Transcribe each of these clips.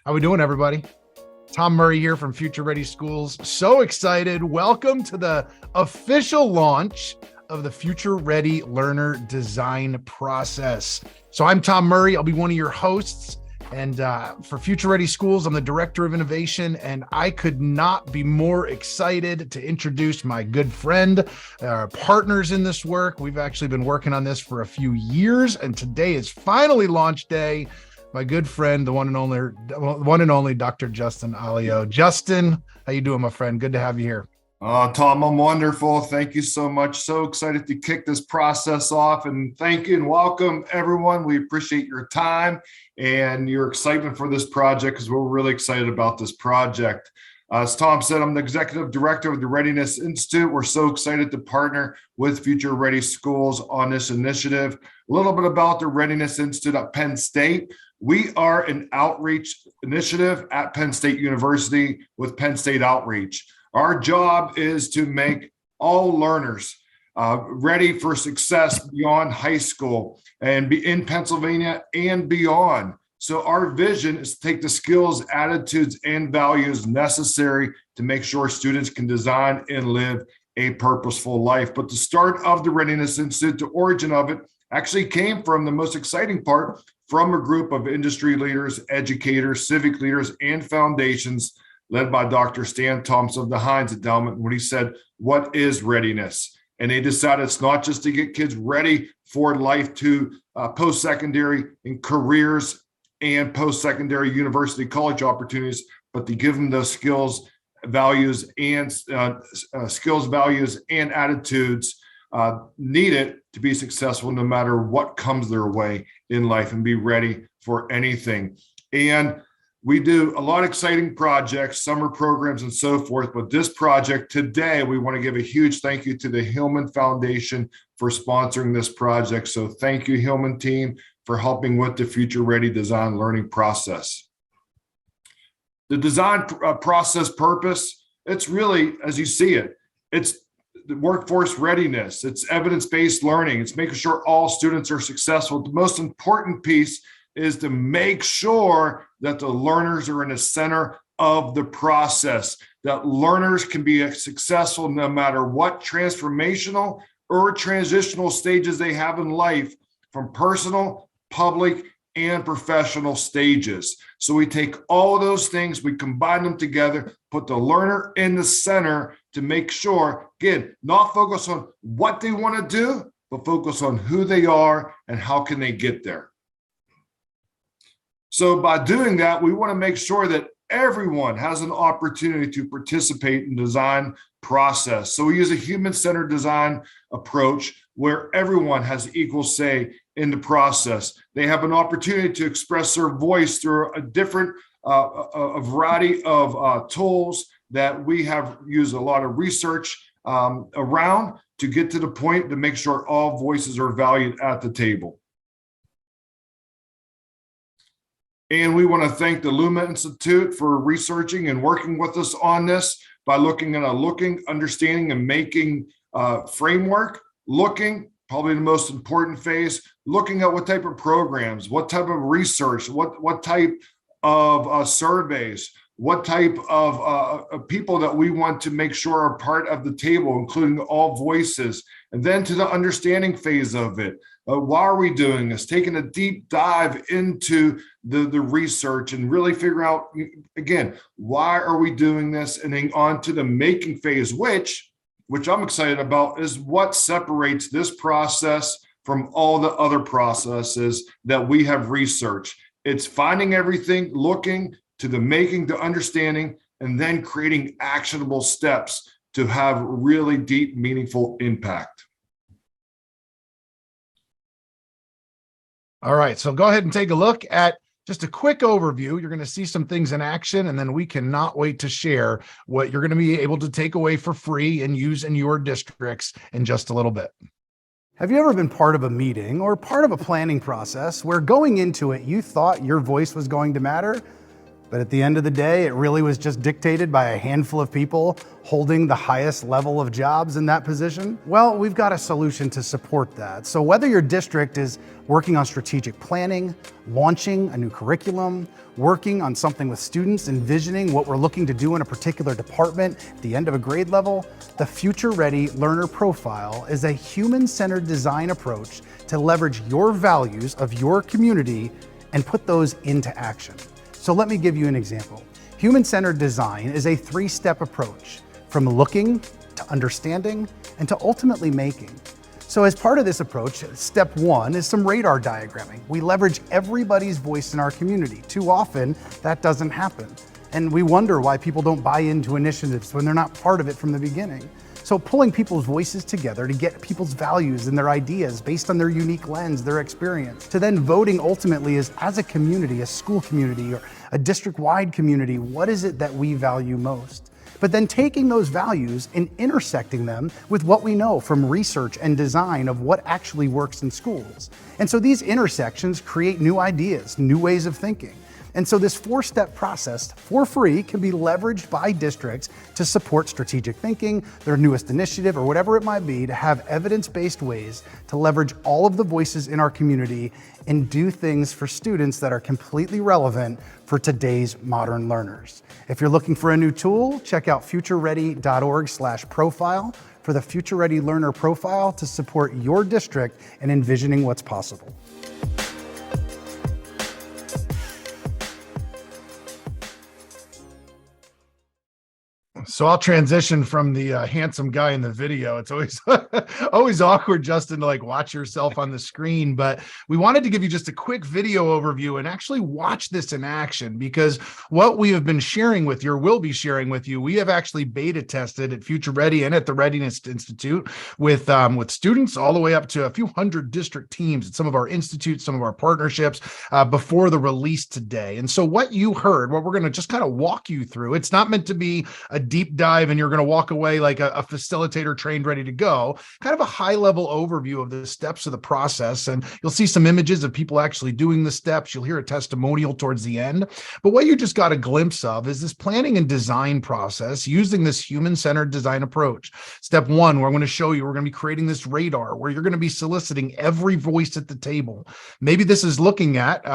How we doing, everybody? Tom Murray here from Future Ready Schools. So excited. Welcome to the official launch of the Future Ready Learner Design Process. So I'm Tom Murray. I'll be one of your hosts. And for Future Ready Schools, I'm the Director of Innovation, and I could not be more excited to introduce my good friend, our partners in this work. We've actually been working on this for a few years, and today is finally launch day. My good friend, the one and only Dr. Justin Alio. Justin, how you doing, my friend? Good to have you here. Tom, I'm wonderful. Thank you so much. So excited to kick this process off, and thank you and welcome everyone. We appreciate your time and your excitement for this project because we're really excited about this project. As Tom said, I'm the Executive Director of the Readiness Institute. We're so excited to partner with Future Ready Schools on this initiative. A little bit about the Readiness Institute at Penn State. We are an outreach initiative at Penn State University with Penn State Outreach. Our job is to make all learners ready for success beyond high school and be in Pennsylvania and beyond. So our vision is to take the skills, attitudes, and values necessary to make sure students can design and live a purposeful life. But the start of the Readiness Institute, the origin of it, actually came from the most exciting part from a group of industry leaders, educators, civic leaders, and foundations led by Dr. Stan Thompson of the Heinz Endowment, when he said, "What is readiness?" And they decided it's not just to get kids ready for life to post-secondary and careers and post-secondary university college opportunities, but to give them those skills, values, and attitudes needed to be successful no matter what comes their way in life and be ready for anything. And we do a lot of exciting projects, summer programs, and so forth. But this project today, we want to give a huge thank you to the Hillman Foundation for sponsoring this project. So thank you, Hillman team, for helping with the Future Ready design learning process. The design process purpose, it's really, as you see it, it's the workforce readiness, it's evidence-based learning, it's making sure all students are successful. The most important piece is to make sure that the learners are in the center of the process, that learners can be successful no matter what transformational or transitional stages they have in life, from personal, public, and professional stages. So we take all of those things, we combine them together, put the learner in the center to make sure, again, not focus on what they want to do, but focus on who they are and how can they get there. So by doing that, we want to make sure that everyone has an opportunity to participate in the design process. So we use a human-centered design approach where everyone has equal say in the process. They have an opportunity to express their voice through a variety of tools that we have used a lot of research around to get to the point to make sure all voices are valued at the table. And we want to thank the Readiness Institute for researching and working with us on this by looking at understanding, and making framework, probably the most important phase, looking at what type of programs, what type of research, what type of surveys, what type of people that we want to make sure are part of the table, including all voices, and then to the understanding phase of it. Why are we doing this? Taking a deep dive into the research and really figure out, again, why are we doing this? And then on to the making phase, which I'm excited about, is what separates this process from all the other processes that we have researched. It's finding everything, looking to the making, to understanding, and then creating actionable steps to have really deep, meaningful impact. All right, so go ahead and take a look at just a quick overview. You're going to see some things in action, and then we cannot wait to share what you're going to be able to take away for free and use in your districts in just a little bit. Have you ever been part of a meeting or part of a planning process where going into it, you thought your voice was going to matter, But at the end of the day, it really was just dictated by a handful of people holding the highest level of jobs in that position. Well, we've got a solution to support that. So whether your district is working on strategic planning, launching a new curriculum, working on something with students, envisioning what we're looking to do in a particular department at the end of a grade level, the Future Ready Learner Profile is a human-centered design approach to leverage your values of your community and put those into action. So let me give you an example. Human-centered design is a three-step approach, from looking to understanding and to ultimately making. So as part of this approach, step one is some radar diagramming. We leverage everybody's voice in our community. Too often, that doesn't happen. And we wonder why people don't buy into initiatives when they're not part of it from the beginning. So pulling people's voices together to get people's values and their ideas based on their unique lens, their experience, to then voting ultimately as a community, a school community or a district-wide community, what is it that we value most? But then taking those values and intersecting them with what we know from research and design of what actually works in schools. And so these intersections create new ideas, new ways of thinking. And so this four-step process for free can be leveraged by districts to support strategic thinking, their newest initiative, or whatever it might be, to have evidence-based ways to leverage all of the voices in our community and do things for students that are completely relevant for today's modern learners. If you're looking for a new tool, check out futureready.org/profile for the Future Ready Learner Profile to support your district in envisioning what's possible. So I'll transition from the handsome guy in the video. It's always always awkward, Justin, to like watch yourself on the screen. But we wanted to give you just a quick video overview and actually watch this in action, because what we have been sharing with you, or will be sharing with you, we have actually beta tested at Future Ready and at the Readiness Institute with students all the way up to a few hundred district teams at some of our institutes, some of our partnerships before the release today. And so what you heard, what we're going to just kind of walk you through, it's not meant to be a deep dive and you're going to walk away like a facilitator trained, ready to go. Kind of a high level overview of the steps of the process. And you'll see some images of people actually doing the steps. You'll hear a testimonial towards the end. But what you just got a glimpse of is this planning and design process using this human-centered design approach. Step one, we're going to show you, we're going to be creating this radar where you're going to be soliciting every voice at the table. Maybe this is looking at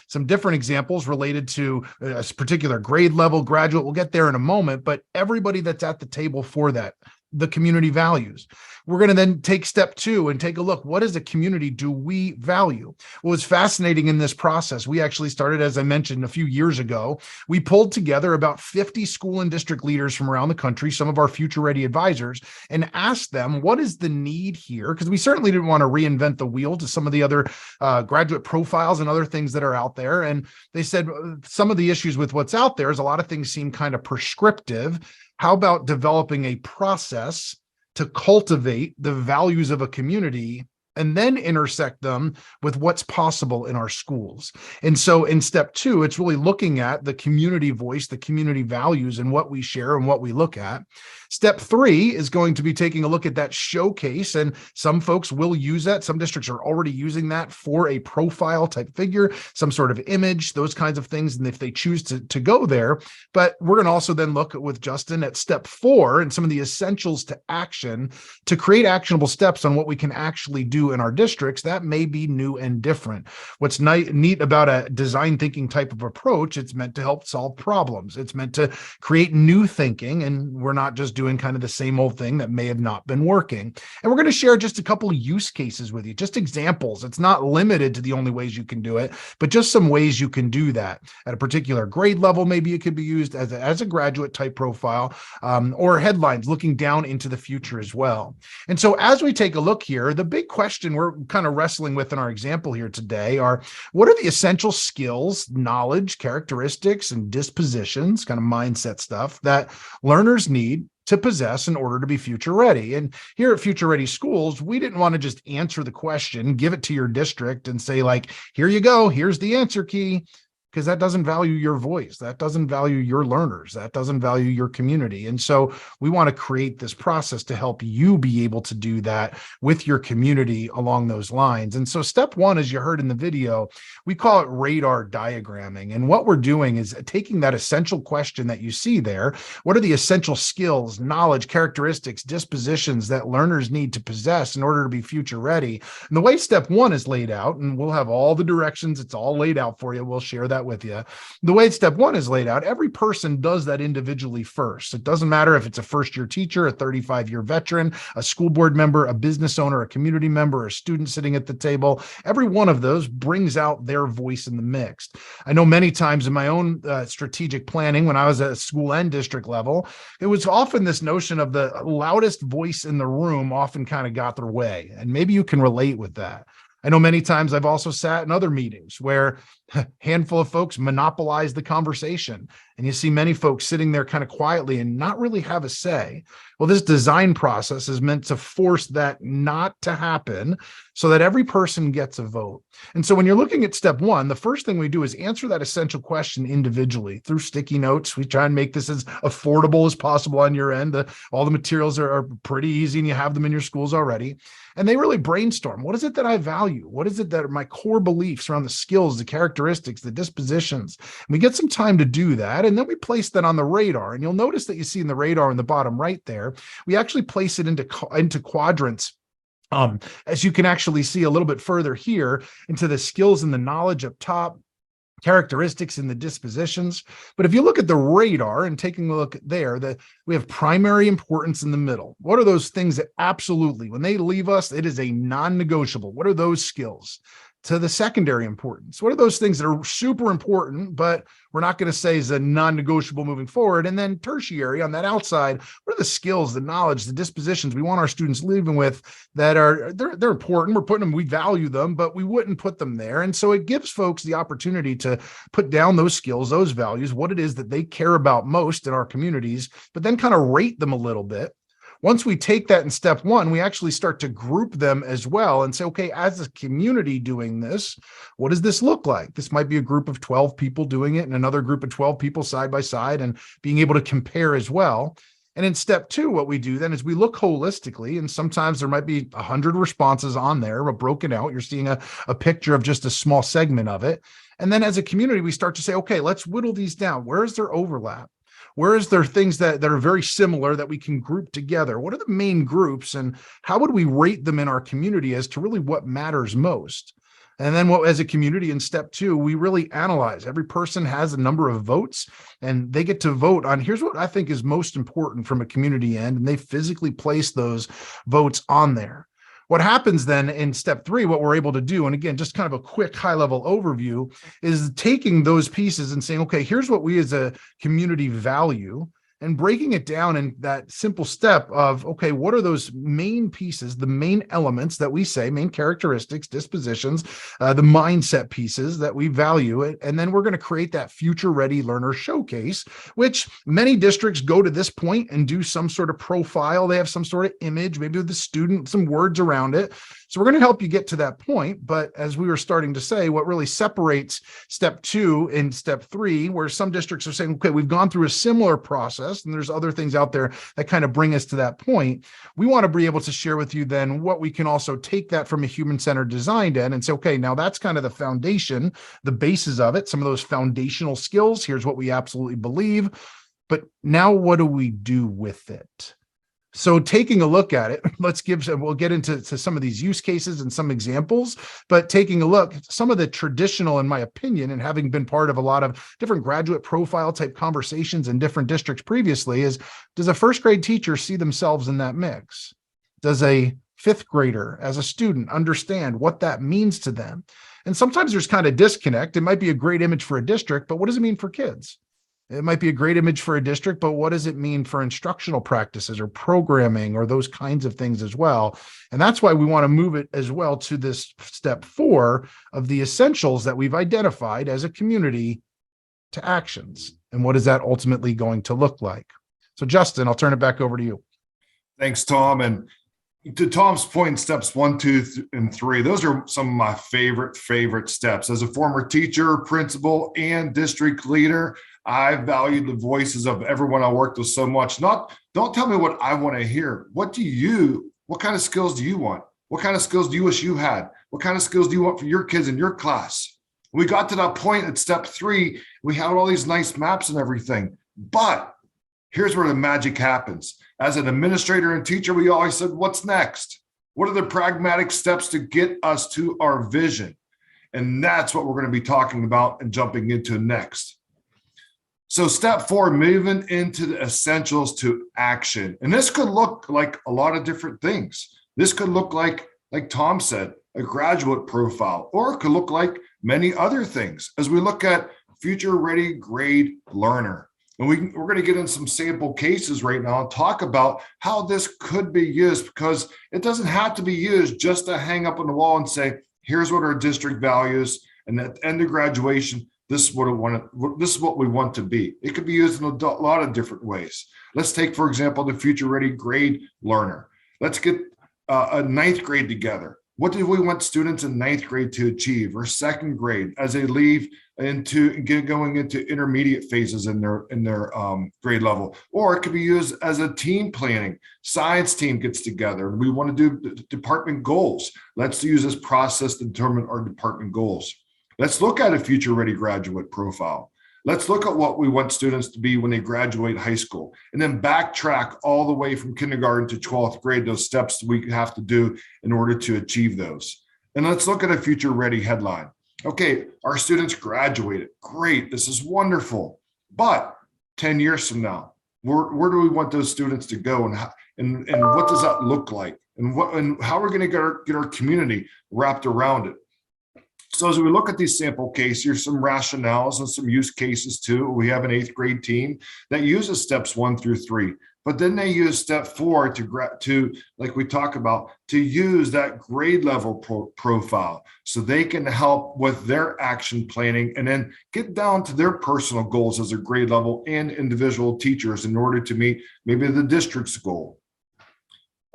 some different examples related to a particular grade level, graduate. We'll get there in a moment, but everybody that's at the table for that, the community values. We're going to then take step two and take a look. What as a community do we value? What was fascinating in this process, we actually started, as I mentioned, a few years ago. We pulled together about 50 school and district leaders from around the country, some of our Future Ready advisors, and asked them, what is the need here? Because we certainly didn't want to reinvent the wheel to some of the other graduate profiles and other things that are out there. And they said some of the issues with what's out there is a lot of things seem kind of prescriptive. How about developing a process to cultivate the values of a community and then intersect them with what's possible in our schools? And so in step two, it's really looking at the community voice, the community values, and what we share and what we look at. Step three is going to be taking a look at that showcase, and some folks will use that. Some districts are already using that for a profile type figure, some sort of image, those kinds of things, and if they choose to go there. But we're going to also then look with Justin at step four and some of the essentials to action to create actionable steps on what we can actually do in our districts that may be new and different. What's neat about a design thinking type of approach, it's meant to help solve problems. It's meant to create new thinking, and we're not just doing kind of the same old thing that may have not been working. And we're going to share just a couple of use cases with you, just examples. It's not limited to the only ways you can do it, but just some ways you can do that at a particular grade level. Maybe it could be used as a graduate type profile, or headlines looking down into the future as well. And so as we take a look here, the big question we're kind of wrestling with in our example here today are, what are the essential skills, knowledge, characteristics, and dispositions, kind of mindset stuff that learners need to possess in order to be future ready? And here at Future Ready Schools, we didn't want to just answer the question, give it to your district and say like, here you go, here's the answer key. because that doesn't value your voice. That doesn't value your learners. That doesn't value your community. And so we want to create this process to help you be able to do that with your community along those lines. And so step one, as you heard in the video, we call it radar diagramming. And what we're doing is taking that essential question that you see there. What are the essential skills, knowledge, characteristics, dispositions that learners need to possess in order to be future ready? And the way step one is laid out, and we'll have all the directions, it's all laid out for you. We'll share that with you. The way step one is laid out, every person does that individually first. It doesn't matter if it's a first-year teacher, a 35-year veteran, a school board member, a business owner, a community member, a student sitting at the table. Every one of those brings out their voice in the mix. I know many times in my own strategic planning, when I was at school and district level, it was often this notion of the loudest voice in the room often kind of got their way. And maybe you can relate with that. I know many times I've also sat in other meetings where a handful of folks monopolize the conversation, and you see many folks sitting there kind of quietly and not really have a say. Well, this design process is meant to force that not to happen so that every person gets a vote. And so when you're looking at step one, the first thing we do is answer that essential question individually through sticky notes. We try and make this as affordable as possible on your end. All the materials are pretty easy and you have them in your schools already. And they really brainstorm. What is it that I value? What is it that are my core beliefs around the skills, the characteristics, the dispositions? And we get some time to do that. And then we place that on the radar. And you'll notice that you see in the radar in the bottom right there, we actually place it into quadrants. As you can actually see a little bit further here, into the skills and the knowledge up top, characteristics and the dispositions. But if you look at the radar and taking a look there, that we have primary importance in the middle. What are those things that absolutely, when they leave us, it is a non-negotiable? What are those skills? To the secondary importance, what are those things that are super important, but we're not going to say is a non-negotiable moving forward? And then tertiary, on that outside, what are the skills, the knowledge, the dispositions we want our students living with that are, they're important. We're putting them, we value them, but we wouldn't put them there. And so it gives folks the opportunity to put down those skills, those values, what it is that they care about most in our communities, but then kind of rate them a little bit. Once we take that in step one, we actually start to group them as well and say, okay, as a community doing this, what does this look like? This might be a group of 12 people doing it and another group of 12 people side by side and being able to compare as well. And in step two, what we do then is we look holistically, and sometimes there might be 100 responses on there, but broken out. You're seeing a picture of just a small segment of it. And then as a community, we start to say, okay, let's whittle these down. Where is there overlap? Where is there things that are very similar that we can group together? What are the main groups and how would we rate them in our community as to really what matters most? And then as a community in step two, we really analyze. Every person has a number of votes and they get to vote on here's what I think is most important from a community end. And they physically place those votes on there. What happens then in step three, what we're able to do, and again, just kind of a quick high level overview, is taking those pieces and saying, okay, here's what we as a community value, and breaking it down in that simple step of, okay, what are those main pieces, the main elements that we say, main characteristics, dispositions, the mindset pieces that we value it. And then we're going to create that future ready learner showcase, which many districts go to this point and do some sort of profile. They have some sort of image, maybe with the student, some words around it. So we're going to help you get to that point. But as we were starting to say, what really separates step two and step three, where some districts are saying, okay, we've gone through a similar process, and there's other things out there that kind of bring us to that point. We want to be able to share with you then what we can also take that from a human-centered design end and say, okay, now that's kind of the foundation, the basis of it, some of those foundational skills. Here's what we absolutely believe. But now what do we do with it? So taking a look at it, we'll get into some of these use cases and some examples, but taking a look, some of the traditional, in my opinion, and having been part of a lot of different graduate profile type conversations in different districts previously, is does a first grade teacher see themselves in that mix? Does a fifth grader as a student understand what that means to them? And sometimes there's kind of disconnect. It might be a great image for a district, but what does it mean for kids? It might be a great image for a district, but what does it mean for instructional practices or programming or those kinds of things as well? And that's why we want to move it as well to this step 4 of the essentials that we've identified as a community to actions. And what is that ultimately going to look like? So Justin, I'll turn it back over to you. Thanks, Tom. And to Tom's point, steps 1, 2, and 3, those are some of my favorite steps. As a former teacher, principal, and district leader, I valued the voices of everyone I worked with so much. Don't tell me what I want to hear. What kind of skills do you want? What kind of skills do you wish you had? What kind of skills do you want for your kids in your class? We got to that point at step 3, we had all these nice maps and everything, but here's where the magic happens. As an administrator and teacher, we always said, what's next? What are the pragmatic steps to get us to our vision? And that's what we're going to be talking about and jumping into next. So step 4, moving into the essentials to action. And this could look like a lot of different things. This could look like Tom said, a graduate profile, or it could look like many other things as we look at future ready grade learner. And we're going to get in some sample cases right now and talk about how this could be used, because it doesn't have to be used just to hang up on the wall and say, here's what our district values, and at the end of graduation, this is what we want to be. It could be used in a lot of different ways. Let's take, for example, the future ready grade learner. Let's get a 9th grade together. What do we want students in 9th grade to achieve, or 2nd grade as they leave going into intermediate phases in their grade level? Or it could be used as a team planning. Science team gets together and we want to do department goals. Let's use this process to determine our department goals. Let's look at a future ready graduate profile. Let's look at what we want students to be when they graduate high school, and then backtrack all the way from kindergarten to 12th grade, those steps we have to do in order to achieve those. And let's look at a future ready headline. Okay, our students graduated. Great, this is wonderful. But 10 years from now, where do we want those students to go, and what does that look like? And how are we going to get our community wrapped around it? So as we look at these sample cases, here's some rationales and some use cases too. We have an 8th grade team that uses steps 1 through 3, but then they use step 4 to like we talk about, to use that grade level profile so they can help with their action planning and then get down to their personal goals as a grade level and individual teachers in order to meet maybe the district's goal.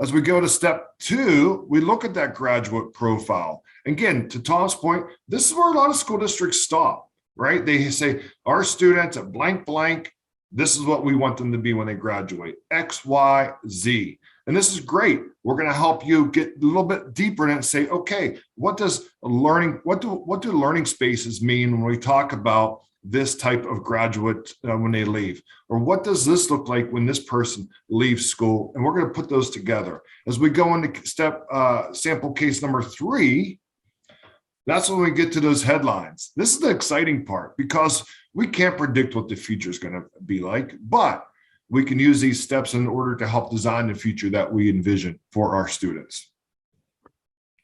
As we go to step 2, we look at that graduate profile. Again, to Tom's point, this is where a lot of school districts stop, right? They say, our students at blank, blank, this is what we want them to be when they graduate, X, Y, Z. And this is great. We're going to help you get a little bit deeper in it and say, okay, what do learning spaces mean when we talk about this type of graduate when they leave? Or what does this look like when this person leaves school? And we're going to put those together. As we go into sample case number 3, that's when we get to those headlines. This is the exciting part, because we can't predict what the future is going to be like, but we can use these steps in order to help design the future that we envision for our students.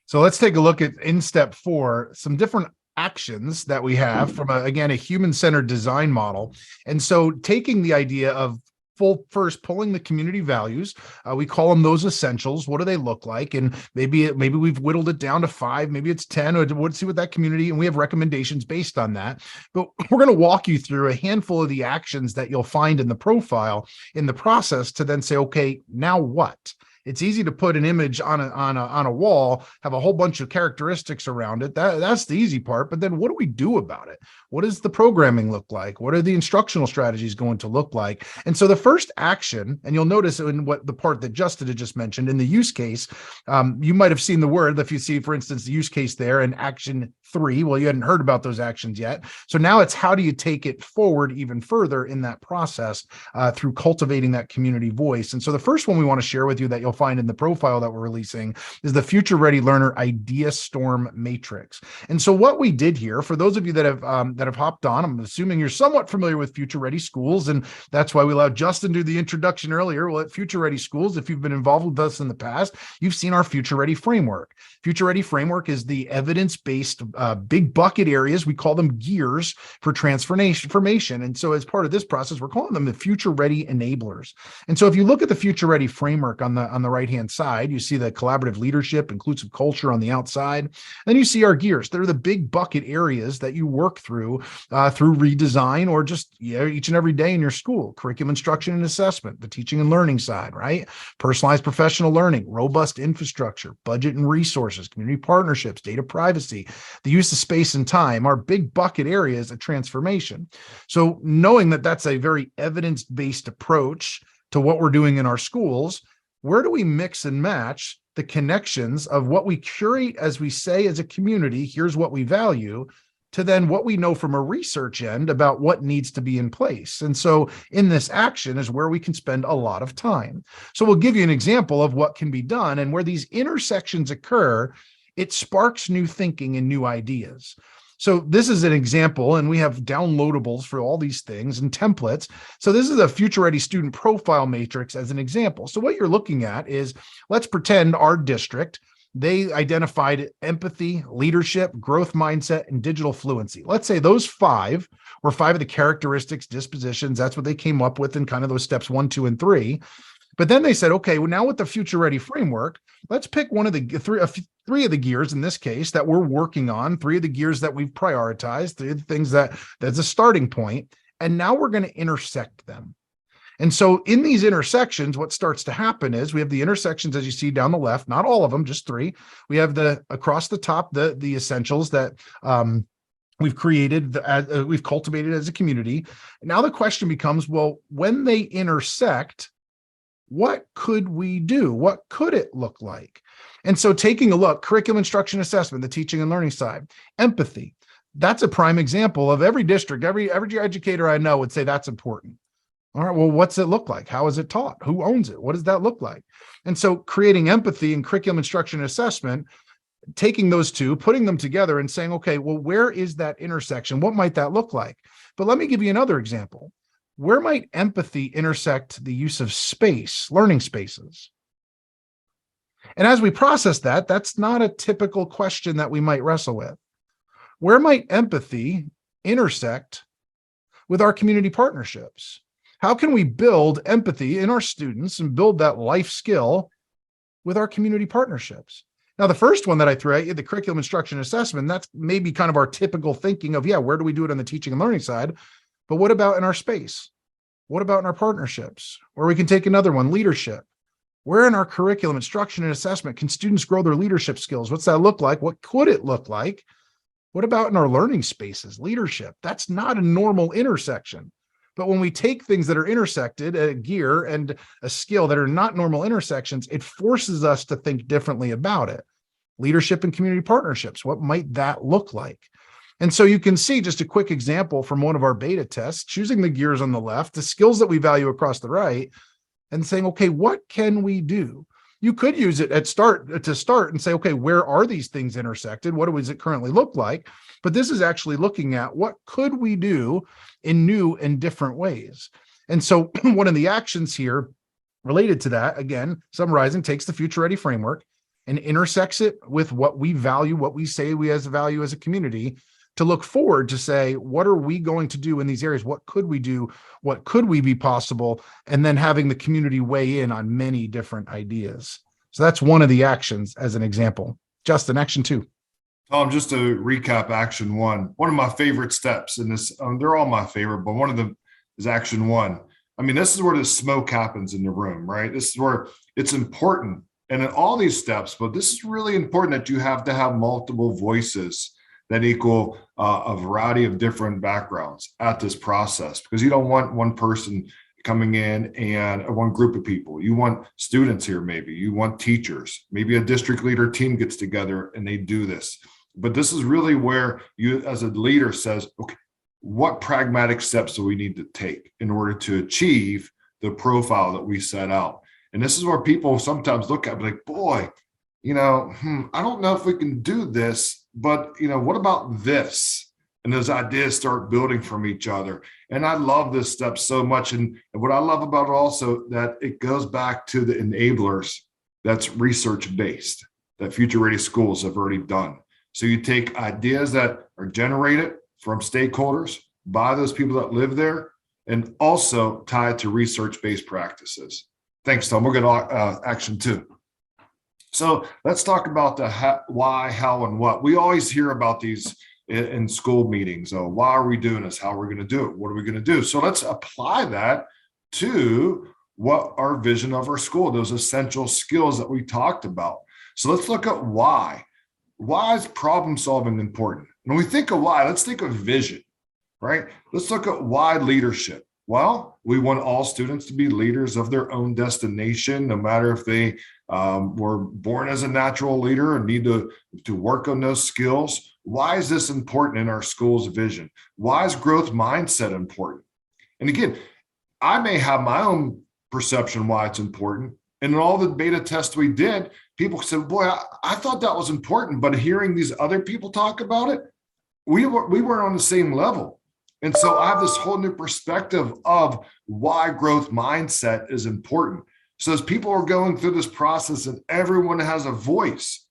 So let's take a look at, in step 4, some different actions that we have from a human-centered design model. And so taking the idea of first pulling the community values, we call them those essentials. What do they look like? And maybe we've whittled it down to 5, maybe it's 10, or let's see what that community, and we have recommendations based on that. But we're going to walk you through a handful of the actions that you'll find in the profile in the process to then say, okay, now what? It's easy to put an image on a wall, have a whole bunch of characteristics around it. That's the easy part. But then what do we do about it? What does the programming look like? What are the instructional strategies going to look like? And so the first action, and you'll notice in what the part that Justin had just mentioned in the use case, you might have seen the word, if you see, for instance, the use case there in action 3. Well, you hadn't heard about those actions yet. So now it's how do you take it forward even further in that process through cultivating that community voice. And so the first one we want to share with you that you'll find in the profile that we're releasing is the Future Ready Learner Idea Storm Matrix. And so what we did here, for those of you that have hopped on, I'm assuming you're somewhat familiar with Future Ready Schools, and that's why we allowed Justin to do the introduction earlier. Well, at Future Ready Schools, if you've been involved with us in the past, you've seen our Future Ready framework. Future Ready framework is the evidence-based big bucket areas. We call them gears for transformation. And so as part of this process, we're calling them the Future Ready enablers. And so if you look at the Future Ready framework on the right-hand side, you see the collaborative leadership, inclusive culture on the outside. Then you see our gears. They're the big bucket areas that you work through through redesign, or just each and every day in your school, curriculum instruction and assessment, the teaching and learning side, right? Personalized professional learning, robust infrastructure, budget and resources, community partnerships, data privacy, the use of space and time are big bucket areas of transformation. So knowing that that's a very evidence-based approach to what we're doing in our schools, where do we mix and match the connections of what we curate, as we say, as a community, here's what we value, to then what we know from a research end about what needs to be in place. And so in this action is where we can spend a lot of time. So we'll give you an example of what can be done, and where these intersections occur, it sparks new thinking and new ideas. So this is an example, and we have downloadables for all these things and templates. So this is a Future Ready student profile matrix as an example. So what you're looking at is, let's pretend our district, they identified empathy, leadership, growth mindset, and digital fluency. Let's say those five were five of the characteristics, dispositions. That's what they came up with in kind of those steps 1, 2, and 3. But then they said, okay, well, now with the Future Ready framework, let's pick one of the three of the gears in this case that we're working on, 3 of the gears that we've prioritized, 3 of the things that's a starting point. And now we're going to intersect them. And so in these intersections, what starts to happen is we have the intersections, as you see down the left, not all of them, just 3. We have across the top, the essentials that we've created, we've cultivated as a community. Now the question becomes, well, when they intersect, what could we do? What could it look like? And so taking a look, curriculum instruction assessment, the teaching and learning side, empathy, that's a prime example of every district, every educator I know would say that's important. All right, well, what's it look like? How is it taught? Who owns it? What does that look like? And so creating empathy and curriculum instruction assessment, taking those two, putting them together and saying, okay, well, where is that intersection? What might that look like? But let me give you another example. Where might empathy intersect the use of space, learning spaces? And as we process that, that's not a typical question that we might wrestle with. Where might empathy intersect with our community partnerships? How can we build empathy in our students and build that life skill with our community partnerships? Now, the first one that I threw at you, the curriculum instruction assessment, that's maybe kind of our typical thinking of, yeah, where do we do it on the teaching and learning side? But what about in our space? What about in our partnerships? Or we can take another one, leadership. Where in our curriculum instruction and assessment can students grow their leadership skills? What's that look like? What could it look like? What about in our learning spaces, leadership? That's not a normal intersection. But when we take things that are intersected, a gear and a skill that are not normal intersections, it forces us to think differently about it. Leadership and community partnerships, what might that look like? And so you can see just a quick example from one of our beta tests, choosing the gears on the left, the skills that we value across the right, and saying, okay, what can we do? You could use it to start and say, okay, where are these things intersected? What does it currently look like? But this is actually looking at what could we do in new and different ways. And so one of the actions here related to that, again, summarizing, takes the Future Ready framework and intersects it with what we value, what we say we as a value as a community, to look forward to say, what are we going to do in these areas? What could we do? What could we be possible? And then having the community weigh in on many different ideas. So that's one of the actions as an example. Justin, action 2. Tom, just to recap action 1, one of my favorite steps in this, they're all my favorite, but one of them is action 1. I mean, this is where the smoke happens in the room, right? This is where it's important. And in all these steps, but this is really important that you have to have multiple voices that equal a variety of different backgrounds at this process, because you don't want one person coming in and one group of people. You want students here, maybe you want teachers, maybe a district leader team gets together and they do this. But this is really where you as a leader says, okay, what pragmatic steps do we need to take in order to achieve the profile that we set out? And this is where people sometimes look at like, boy, I don't know if we can do this, but what about this? And those ideas start building from each other. And I love this step so much. And what I love about it also, that it goes back to the enablers that's research-based, that Future Ready schools have already done. So you take ideas that are generated from stakeholders by those people that live there, and also tie it to research-based practices. Thanks, Tom. We're going to action 2. So let's talk about the why, how, and what. We always hear about these in school meetings. Oh, why are we doing this? How are we going to do it? What are we going to do? So let's apply that to what our vision of our school, those essential skills that we talked about. So let's look at why. Why is problem solving important? When we think of why, let's think of vision, right? Let's look at why leadership. Well, we want all students to be leaders of their own destination, no matter if they were born as a natural leader and need to work on those skills. Why is this important in our school's vision? Why is growth mindset important? And again, I may have my own perception why it's important. And in all the beta tests we did, people said, boy, I thought that was important, but hearing these other people talk about it, we weren't on the same level. And so I have this whole new perspective of why growth mindset is important. So as people are going through this process and everyone has a voice,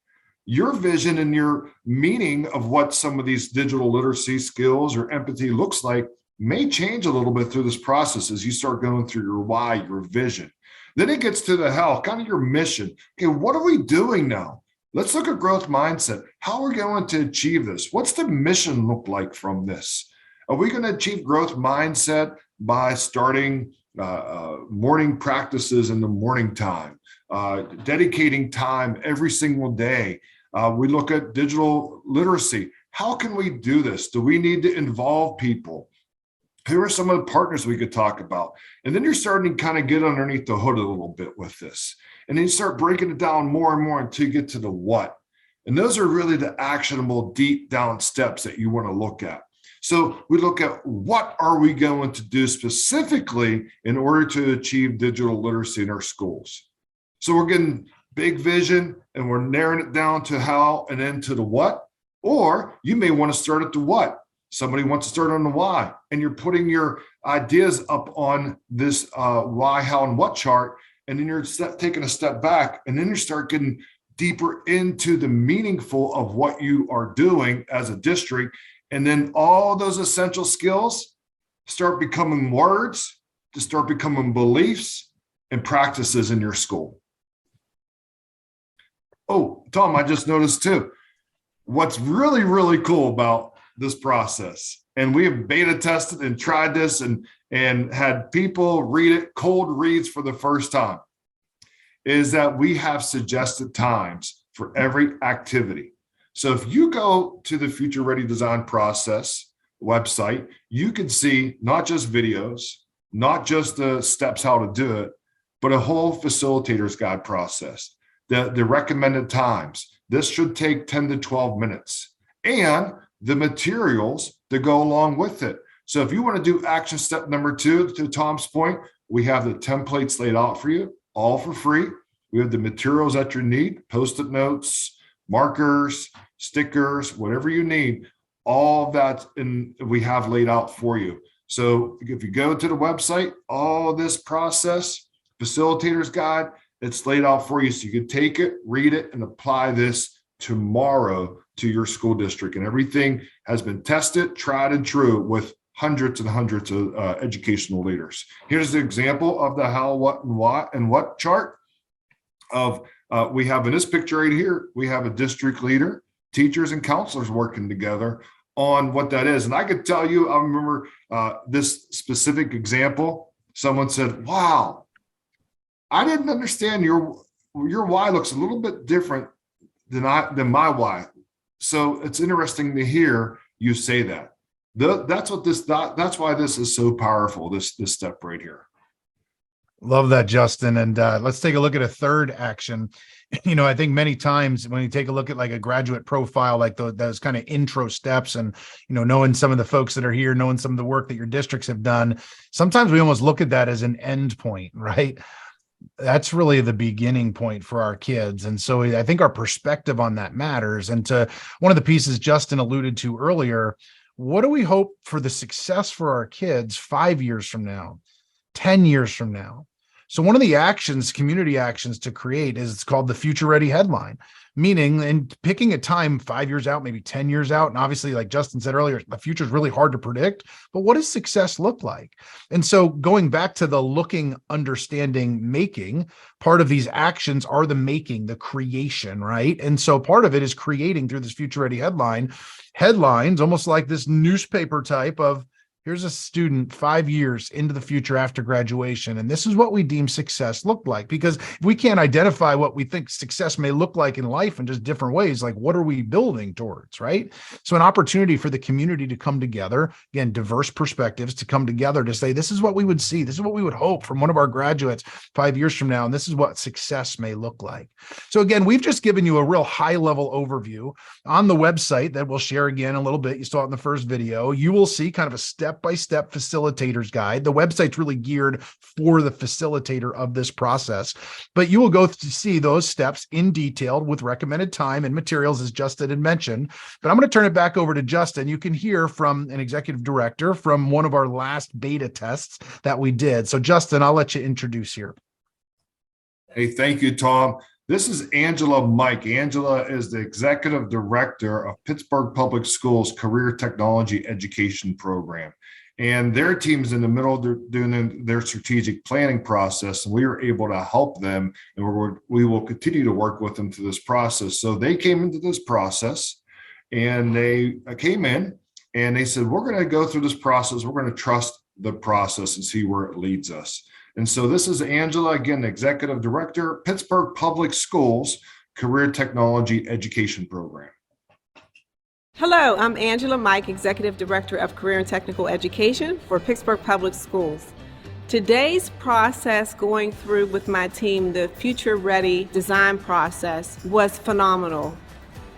your vision and your meaning of what some of these digital literacy skills or empathy looks like may change a little bit through this process as you start going through your why, your vision. Then it gets to the how, kind of your mission. Okay, what are we doing now? Let's look at growth mindset. How are we going to achieve this? What's the mission look like from this? Are we going to achieve growth mindset by starting morning practices in the morning time, dedicating time every single day? We look at digital literacy. How can we do this? Do we need to involve people? Who are some of the partners we could talk about? And then you're starting to kind of get underneath the hood a little bit with this. And then you start breaking it down more and more until you get to the what. And those are really the actionable, deep down steps that you want to look at. So we look at what are we going to do specifically in order to achieve digital literacy in our schools. So we're getting big vision and we're narrowing it down to how and then to the what. Or you may want to start at the what. Somebody wants to start on the why, and you're putting your ideas up on this why, how, and what chart, and then you're taking a step back, and then you start getting deeper into the meaningful of what you are doing as a district, and then all those essential skills start becoming words, to start becoming beliefs and practices in your school. Oh, Tom, I just noticed too, what's really, really cool about this process, and we have beta tested and tried this and had people read it, cold reads for the first time, is that we have suggested times for every activity. So if you go to the Future Ready Design Process website, you can see not just videos, not just the steps how to do it, but a whole facilitator's guide process, the recommended times. This should take 10 to 12 minutes. And the materials that go along with it. So if you want to do action step number 2, to Tom's point, we have the templates laid out for you, all for free. We have the materials that you need, Post-it notes, markers, stickers, whatever you need, all of that we have laid out for you. So if you go to the website, all this process, facilitator's guide, it's laid out for you. So you can take it, read it, and apply this tomorrow to your school district. And everything has been tested, tried and true with hundreds and hundreds of educational leaders. Here's an example of the how, what, and why, and what chart of we have in this picture right here, we have a district leader, teachers and counselors working together on what that is. And I could tell you, I remember this specific example. Someone said, wow, I didn't understand your why looks a little bit different than my why. So it's interesting to hear you say that. That's why this is so powerful, this step right here. Love that, Justin. And let's take a look at a third action. I think many times when you take a look at like a graduate profile, like those kind of intro steps and, knowing some of the folks that are here, knowing some of the work that your districts have done, sometimes we almost look at that as an end point, right? That's really the beginning point for our kids. And so I think our perspective on that matters. And to one of the pieces Justin alluded to earlier, what do we hope for the success for our kids 5 years from now, 10 years from now? So one of the actions, community actions to create is it's called the Future Ready headline, meaning and picking a time 5 years out, maybe 10 years out. And obviously, like Justin said earlier, the future is really hard to predict, but what does success look like? And so going back to the looking, understanding, making, part of these actions are the making, the creation, right? And so part of it is creating through this Future Ready headlines, almost like this newspaper type of, here's a student 5 years into the future after graduation, and this is what we deem success looked like. Because if we can't identify what we think success may look like in life in just different ways, like what are we building towards, right? So an opportunity for the community to come together, again, diverse perspectives to come together to say, this is what we would see, this is what we would hope from one of our graduates 5 years from now, and this is what success may look like. So again, we've just given you a real high-level overview on the website that we'll share again a little bit. You saw it in the first video. You will see kind of a step-by-step facilitator's guide. The website's really geared for the facilitator of this process, but you will go to see those steps in detail with recommended time and materials, as Justin had mentioned. But I'm going to turn it back over to Justin. You can hear from an executive director from one of our last beta tests that we did. So Justin, I'll let you introduce here. Hey, thank you, Tom. This is Angela Mike. Angela is the executive director of Pittsburgh Public Schools Career Technology Education Program. And their team's in the middle of doing their strategic planning process, and we were able to help them, and we will continue to work with them through this process. So they came into this process, and they came in, and they said, we're going to go through this process. We're going to trust the process and see where it leads us. And so this is Angela, again, Executive Director, Pittsburgh Public Schools Career Technology Education Program. Hello, I'm Angela Mike, Executive Director of Career and Technical Education for Pittsburgh Public Schools. Today's process going through with my team, the Future Ready design process, was phenomenal.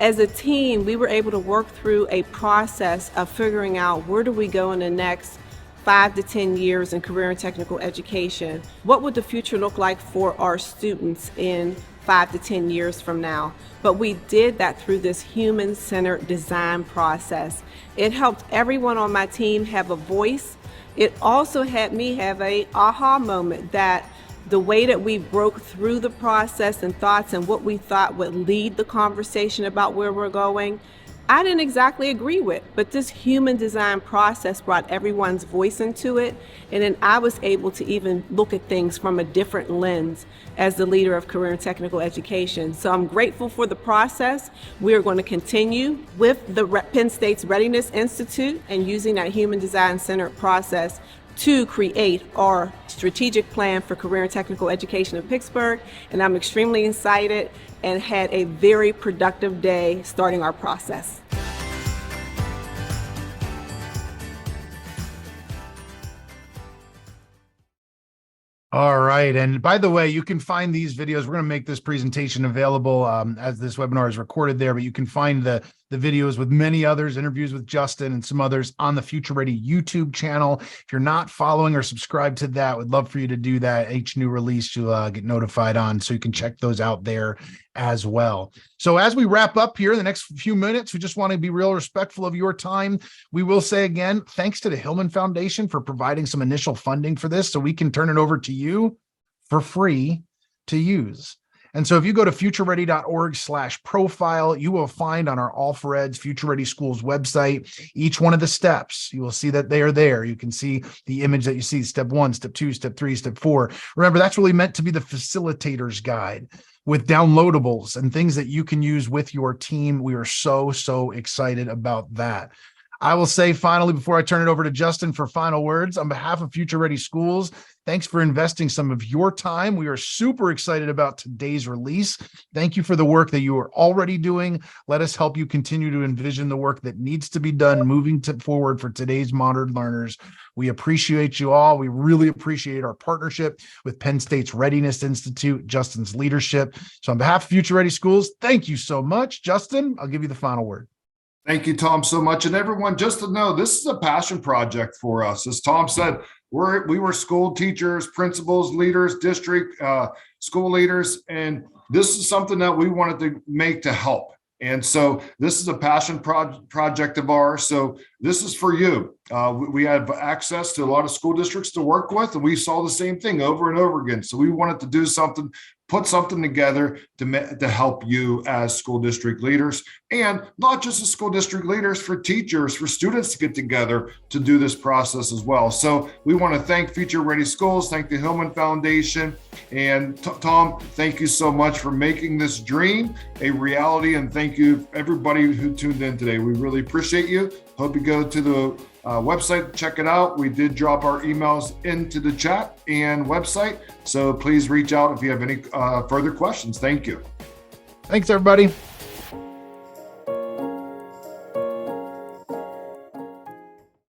As a team, we were able to work through a process of figuring out where do we go in the next 5 to 10 years in career and technical education. What would the future look like for our students in 5 to 10 years from now? But we did that through this human-centered design process. It helped everyone on my team have a voice. It also had me have a aha moment that the way that we broke through the process and thoughts and what we thought would lead the conversation about where we're going, I didn't exactly agree with, but this human design process brought everyone's voice into it, and then I was able to even look at things from a different lens as the leader of career and technical education. So I'm grateful for the process. We are going to continue with the Penn State's Readiness Institute and using that human design centered process to create our strategic plan for career and technical education in Pittsburgh. And I'm extremely excited and had a very productive day starting our process. All right. And by the way, you can find these videos. We're going to make this presentation available as this webinar is recorded there, but you can find the videos with many others, interviews with Justin and some others on the Future Ready YouTube channel. If you're not following or subscribed to that, we'd love for you to do that. Each new release you'll get notified on, so you can check those out there as well. So as we wrap up here in the next few minutes, we just want to be real respectful of your time. We will say again, thanks to the Hillman Foundation for providing some initial funding for this, so we can turn it over to you for free to use. And so if you go to futureready.org/profile, you will find on our All for Ed's Future Ready Schools website each one of the steps. You will see that they are there. You can see the image that you see, step 1, step 2, step 3, step 4. Remember, that's really meant to be the facilitator's guide with downloadables and things that you can use with your team. We are so excited about that. I will say finally, before I turn it over to Justin for final words, on behalf of Future Ready Schools, thanks for investing some of your time. We are super excited about today's release. Thank you for the work that you are already doing. Let us help you continue to envision the work that needs to be done moving forward for today's modern learners. We appreciate you all. We really appreciate our partnership with Penn State's Readiness Institute, Justin's leadership. So on behalf of Future Ready Schools, thank you so much. Justin, I'll give you the final word. Thank you, Tom, so much. And everyone, just to know, this is a passion project for us. As Tom said, we were school teachers, principals, leaders, district school leaders, and this is something that we wanted to make to help. And so this is a passion project of ours. So this is for you. We have access to a lot of school districts to work with, and we saw the same thing over and over again. So we wanted to do something, put something together to help you as school district leaders, and not just as school district leaders, for teachers, for students to get together to do this process as well. So we want to thank Future Ready Schools, thank the Hillman Foundation, and Tom, thank you so much for making this dream a reality, and thank you everybody who tuned in today. We really appreciate you. Hope you go to the website, check it out. We did drop our emails into the chat and website, so please reach out if you have any further questions. Thank you. Thanks, everybody.